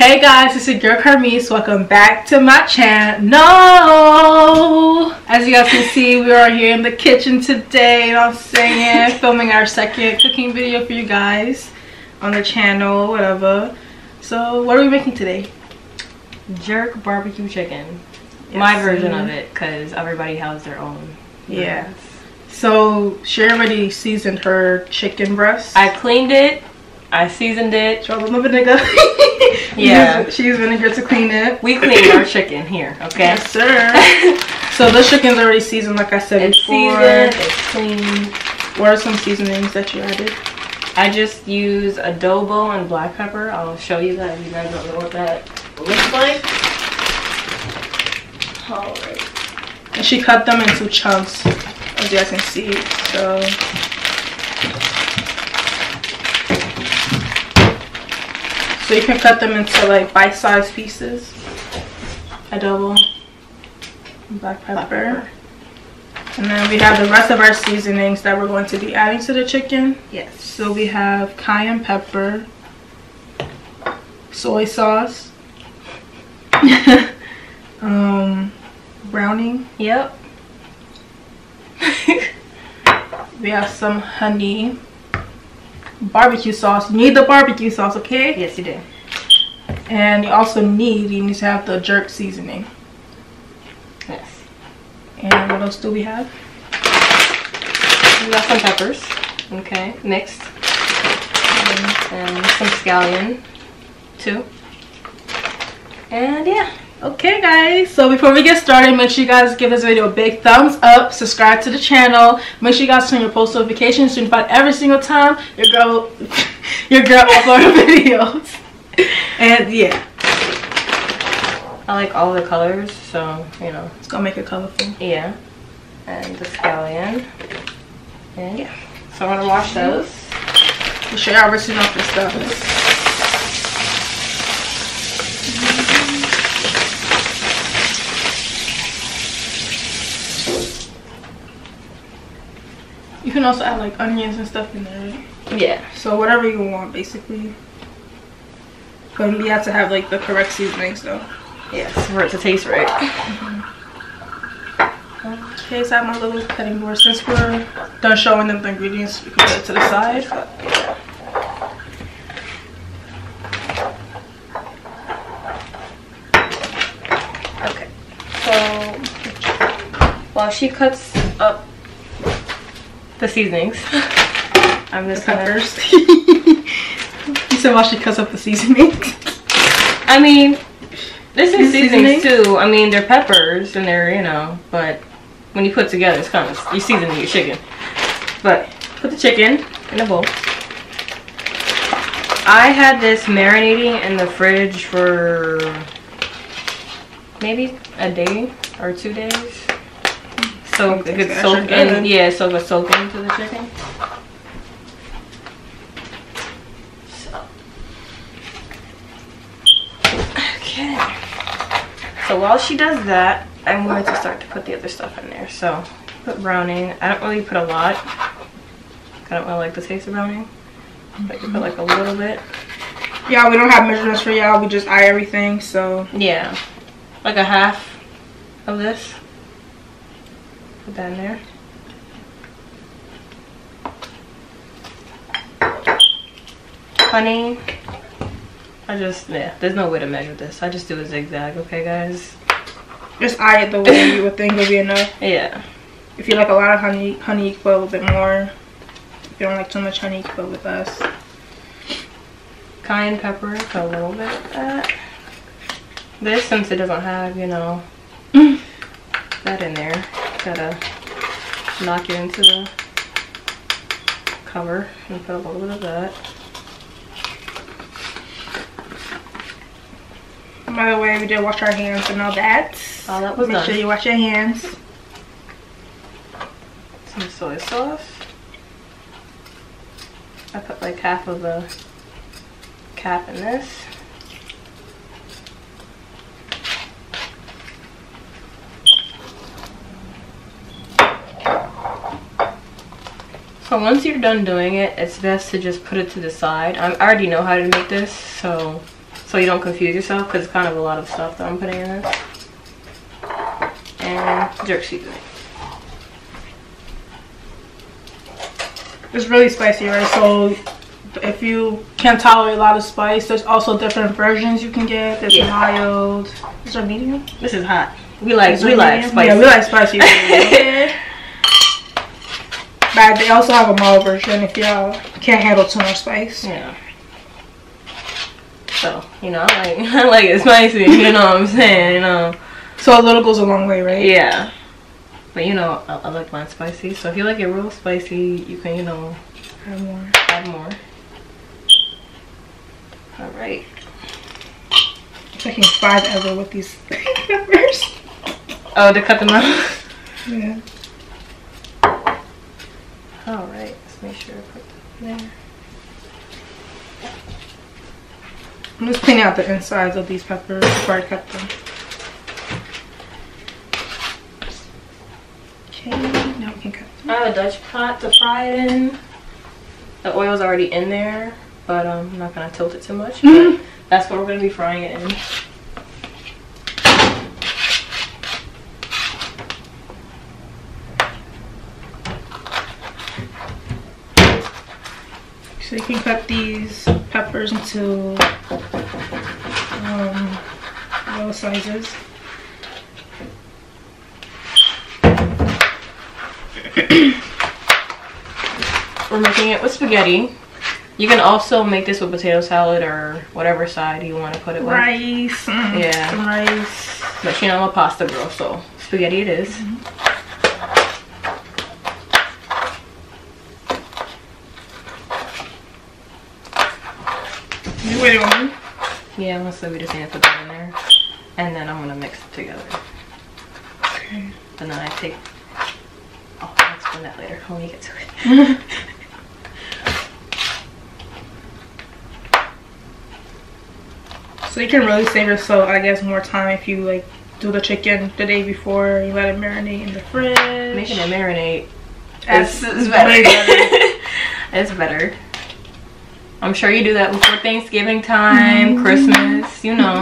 Hey guys, it's your girl Carmise. Welcome back to my channel. No! As you guys can see, we are here in the kitchen today, you know what I'm saying? Filming our second cooking video for you guys on the channel, whatever. So, what are we making today? Jerk barbecue chicken. Yes, my version of it, because everybody has their own. Yeah. So, she already seasoned her chicken breast. I cleaned it. I seasoned it. Drop a little vinegar. Yeah. She used vinegar to clean it. We cleaned our chicken here, okay? Yes, sir. So the chicken's already seasoned, like I said before. It's seasoned, it's clean. What are some seasonings that you added? I just use adobo and black pepper. I'll show you that if you guys don't know what that looks like. Alright. And she cut them into chunks, as you guys can see. So you can cut them into like bite-sized pieces. Adobo, black pepper. And then we have the rest of our seasonings that we're going to be adding to the chicken. Yes. So we have cayenne pepper, soy sauce, browning. Yep. We have some honey. Barbecue sauce. You need the barbecue sauce, okay? Yes, you do. And you also need to have the jerk seasoning. Yes. And what else do we have? We got some peppers. Okay, mixed. And some scallion, too. And yeah. Okay guys, so before we get started, make sure you guys give this video a big thumbs up, subscribe to the channel, make sure you guys turn your post notifications to notify every single time your girl uploads videos. And yeah, I like all the colors, so you know it's gonna make it colorful. Yeah. And the scallion. And yeah. So I'm gonna wash those. We'll show you how we're off the stuff. You can also add like onions and stuff in there, right? Yeah. So whatever you want, basically. But you have to have like the correct seasonings though. Yes, for it to taste right. Okay, so I have my little cutting board. Since we're done showing them the ingredients, we can put it to the side. Okay. So while she cuts up the seasonings, I'm just peppers. You said while she cuts up the seasonings. I mean, this is seasonings too. I mean, they're peppers and they're, you know, but when you put together, it's kind of, you season your chicken. But put the chicken in a bowl. I had this marinating in the fridge for maybe a day or 2 days. So it could soak in, yeah, so it could soak into the chicken. Okay. So while she does that, I'm going to start to put the other stuff in there. So put browning. I don't really put a lot. I don't really like the taste of browning. But you put like a little bit. Yeah, we don't have measurements for y'all. We just eye everything, so. Yeah. Like a half of this. Put that in there. Honey. Yeah, there's no way to measure this. I just do a zigzag, okay guys? Just eye it the way you would think would be enough. Yeah. If you like a lot of honey, you can put a little bit more. If you don't like too much honey, you can put with us. Cayenne pepper, put a little bit of that. This, since it doesn't have, you know, that in there, gotta knock it into the cover and put a little bit of that. By the way, we did wash our hands and all that. All that was done. Make sure you wash your hands. Some soy sauce. I put like half of the cap in this. So once you're done doing it, it's best to just put it to the side. I already know how to make this, so so you don't confuse yourself, because it's kind of a lot of stuff that I'm putting in this. And jerk seasoning. It's really spicy, right? So if you can't tolerate a lot of spice, there's also different versions you can get. There's mild. Is there medium? This is hot. We like spicy. Yeah, we like spicy. But they also have a mild version if y'all can't handle too much spice. Yeah. So, you know, I like it spicy, you know what I'm saying, you know. So a little goes a long way, right? Yeah. But, you know, I like mine spicy. So if you like it real spicy, you can, you know, add more. Alright. I'm taking 5 ever with these peppers. Oh, to cut them out? Yeah. Alright, let's make sure I put that there. I'm just cleaning out the insides of these peppers before I cut them. Okay, now we can cut them. I have a Dutch pot to fry it in. The oil's already in there, but I'm not going to tilt it too much. But that's what we're going to be frying it in. So you can cut these peppers into little sizes. We're making it with spaghetti. You can also make this with potato salad or whatever side you want to put it with. Rice. Yeah. Some rice. But you know, I'm a pasta girl, so spaghetti it is. You waiting on me? Yeah, let's say we just need to put that in there. And then I'm going to mix it together. Okay. And then I take... Oh, I'll explain that later when we get to it. So you can really save yourself, I guess, more time if you like do the chicken the day before. You let it marinate in the fridge. Making it marinate is better. It's better. I'm sure you do that before Thanksgiving time, Christmas, you know.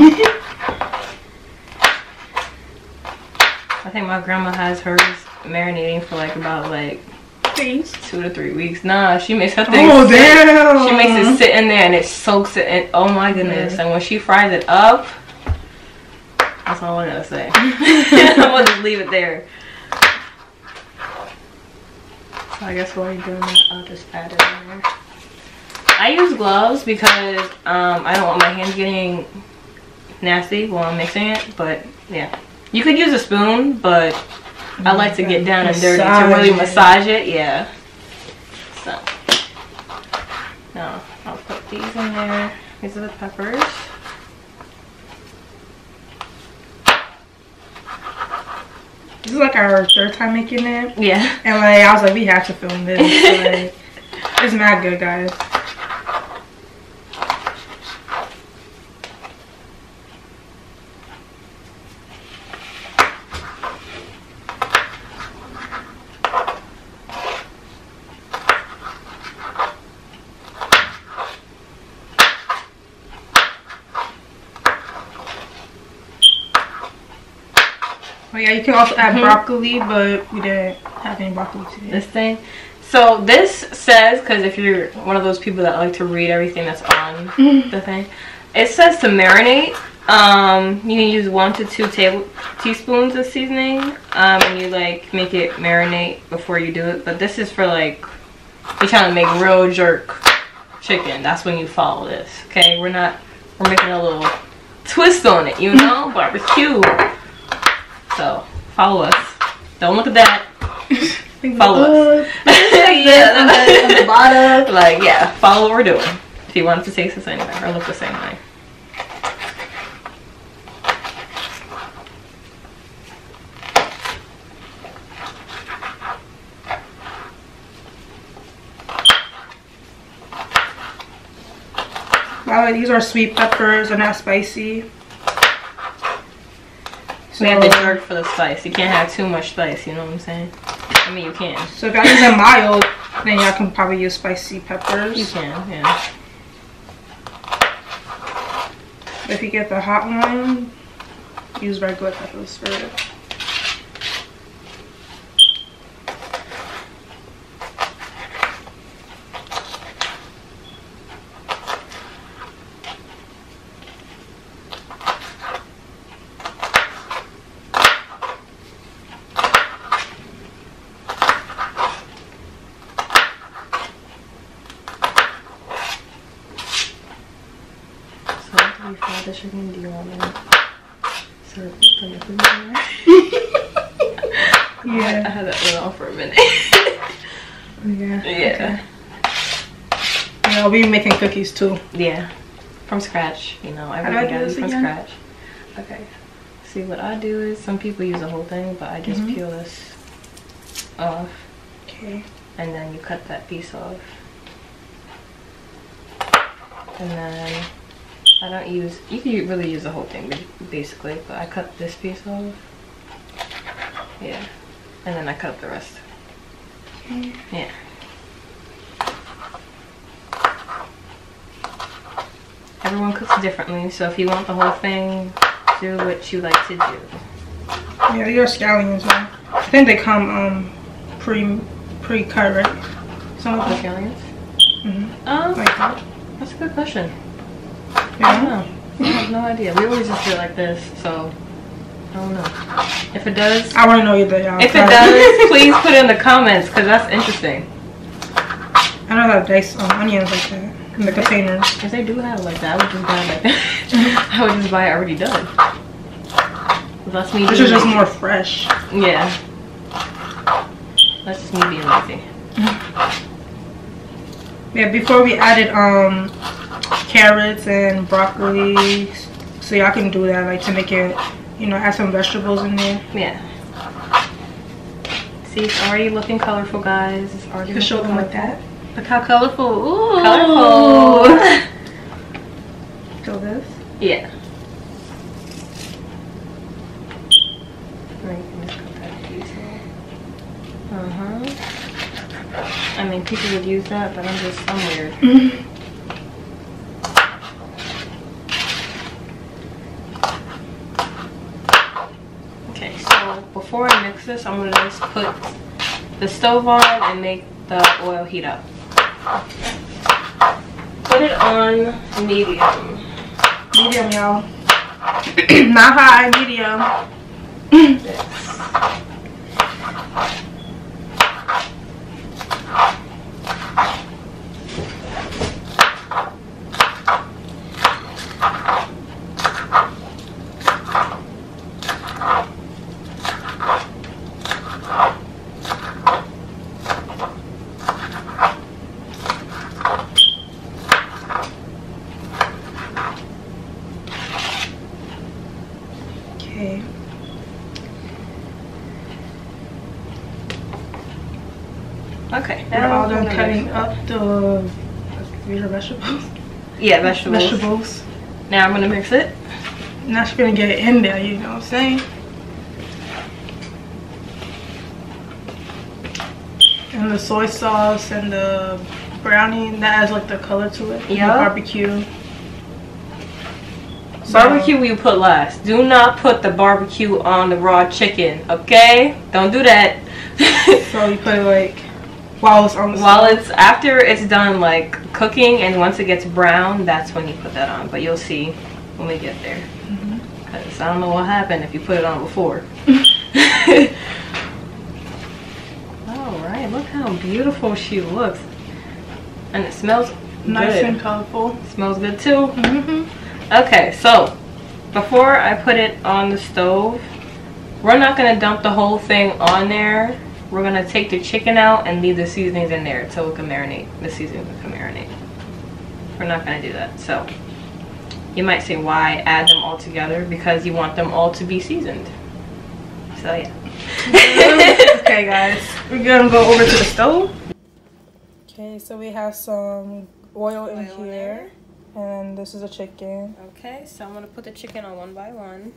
I think my grandma has hers marinating for like about like 2 to 3 weeks. Nah, she makes her thing. Oh damn! She makes it sit in there and it soaks it in. Oh my goodness! Yeah. And when she fries it up, that's all I'm gonna say. I'm gonna just leave it there. So I guess while you're doing that, I'll just add it in there. I use gloves because I don't want my hands getting nasty while I'm mixing it. But yeah, you could use a spoon, but I like to get down and dirty to really massage it. Yeah. So now I'll put these in there. These are the peppers. This is like our 3rd time making it. Yeah. And like I was like, we have to film this. Like, it's mad good, guys. Oh yeah, you can also add broccoli, but we didn't have any broccoli today. This thing. So this says, because if you're one of those people that like to read everything that's on the thing, it says to marinate. You can use 1 to 2 teaspoons of seasoning, and you like make it marinate before you do it. But this is for like you're trying to make real jerk chicken. That's when you follow this. Okay, we're making a little twist on it, you know, barbecue. So follow us. Don't look at that. Follow us. Yeah, on the bottom. Like, yeah, follow what we're doing. If you want it to taste the same way or look the same way. Wow, these are sweet peppers. They're not spicy. So we have to jerk for the spice. You can't have too much spice, you know what I'm saying? I mean, you can. So if y'all use a mild, then y'all can probably use spicy peppers. You can, yeah. If you get the hot one, use regular peppers for it. Before the chicken, do you want to serve it from the Yeah. I had that one off for a minute. Yeah. Yeah. Okay. I'll be making cookies too. Yeah. From scratch, you know. Everything gotta be from scratch. Okay. See, what I do is, some people use the whole thing, but I just peel this off. Okay. And then you cut that piece off. And then I don't use, you can really use the whole thing basically, but I cut this piece off. Yeah. And then I cut up the rest. Okay. Yeah. Everyone cooks differently, so if you want the whole thing, do what you like to do. Yeah, your scallions, man. I think they come pre-cut, right? Some of the scallions? Like that. That's a good question. Yeah. I don't know. I have no idea. We always just do it like this, so I don't know. If it does, I want to know either. If it does, please put it in the comments, because that's interesting. I know that diced onions like that in the containers. If they do have it like that, I would just buy it like that. I would just buy it already done. That's me. This is just more fresh. Yeah. That's just me being lazy. Yeah, before we added carrots and broccoli, so y'all can do that, like to make it, you know, add some vegetables in there. Yeah. See, it's already looking colorful, guys. It's already You can show them colorful. like that. Look how colorful. Ooh. Colorful. So this? Yeah. Right, let's cut that piece off. I mean, people would use that, but I'm weird. Okay, so before I mix this, I'm gonna just put the stove on and make the oil heat up. Put it on medium. Medium, y'all. Not high, medium. Okay. Okay. We're all done cutting up the vegetables. Yeah, vegetables. Vegetables. Now I'm gonna mix it. Now she's gonna get it in there, you know what I'm saying? And the soy sauce and the brownie, that adds like the color to it. Yeah. Barbecue. Barbecue you put last. Do not put the barbecue on the raw chicken, okay? Don't do that. So you put it like while it's on the While it's after it's done like cooking, and once it gets brown, that's when you put that on. But you'll see when we get there. Cause I don't know what happened if you put it on before. Alright, look how beautiful she looks. And it smells nice good. and colorful. It smells good too. Okay, so before I put it on the stove, we're not gonna dump the whole thing on there. We're gonna take the chicken out and leave the seasonings in there so it can marinate. The seasonings can marinate. We're not gonna do that. So you might say, why add them all together? Because you want them all to be seasoned. So yeah. Okay guys, we're gonna go over to the stove. Okay, so we have some oil in here. And this is a chicken. Okay, so I'm gonna put the chicken on one by one.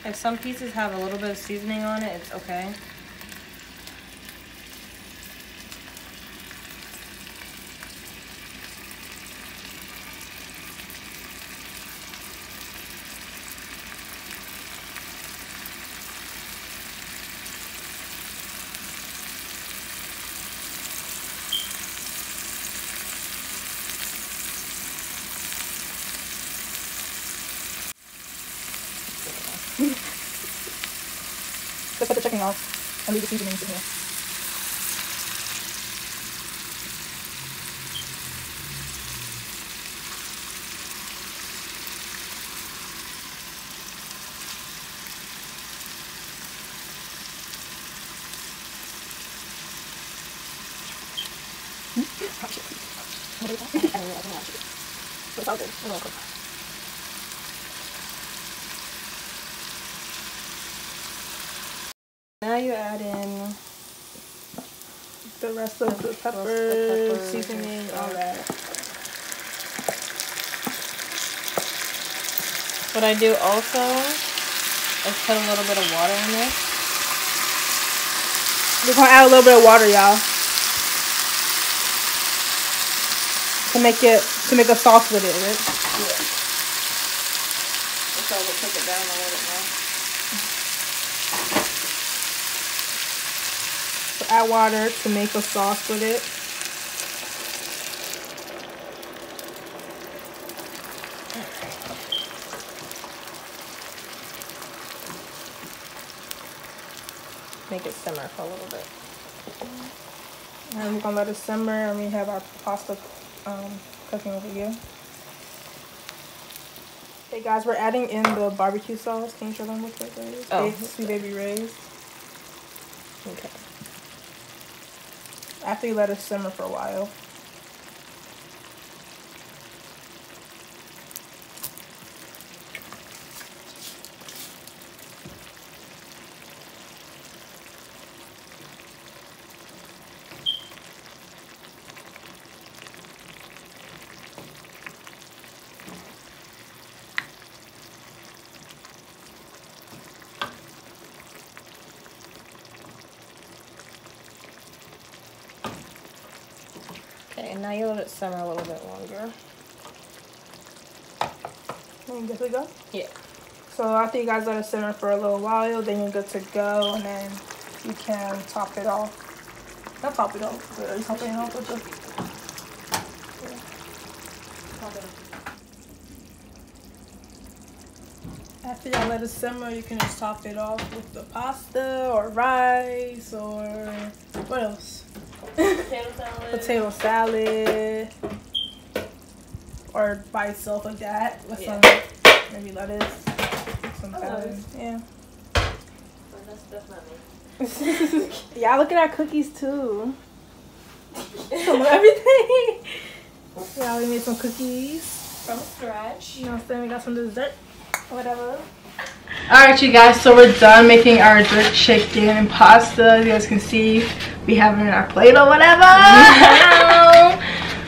If some pieces have a little bit of seasoning on it, it's okay. Let's put the chicken off and leave the seasonings in here. It's all good. You're welcome. Now you add in the rest of the pepper, seasoning, all that. What I do also is put a little bit of water in this. We're gonna add a little bit of water, y'all, to make a sauce with it, right? Yeah. Looks like we'll cook it down a little bit more. So add water to make a sauce with it. Make it simmer for a little bit. And we're gonna let it simmer, and we have our pasta cooking over here. Hey guys, we're adding in the barbecue sauce. Can you show them what that is? Oh. Sweet Baby Ray's. Okay. After you let it simmer for a while. Okay, and now you let it simmer a little bit longer. And good to go? Yeah. So after you guys let it simmer for a little while, then you're good to go, and then you can top it off. Not top it off, but are you topping it off with the... Yeah. After y'all let it simmer, you can just top it off with the pasta or rice or what else? Potato salad. Potato salad. Or by itself like that with some maybe lettuce. Some salad. Yeah. That's definitely. Y'all look at our cookies too. Some of everything. Yeah, we made some cookies From scratch. You know what I'm saying? We got some dessert. Whatever. Alright you guys, so we're done making our jerk chicken and pasta. As you guys can see, we have it in our plate or whatever.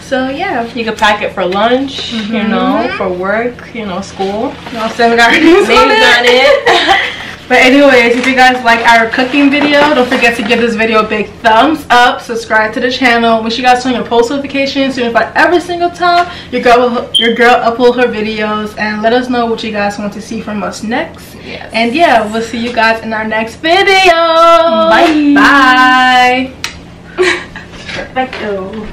So yeah, you can pack it for lunch, you know, for work, you know, school. You know what I'm saying? We got our names on it. But anyways, if you guys like our cooking video, don't forget to give this video a big thumbs up, subscribe to the channel, make sure you guys turn your post notifications to notify every single time your girl upload her videos, and let us know what you guys want to see from us next. Yes. And yeah, we'll see you guys in our next video. Bye. Bye. Perfecto.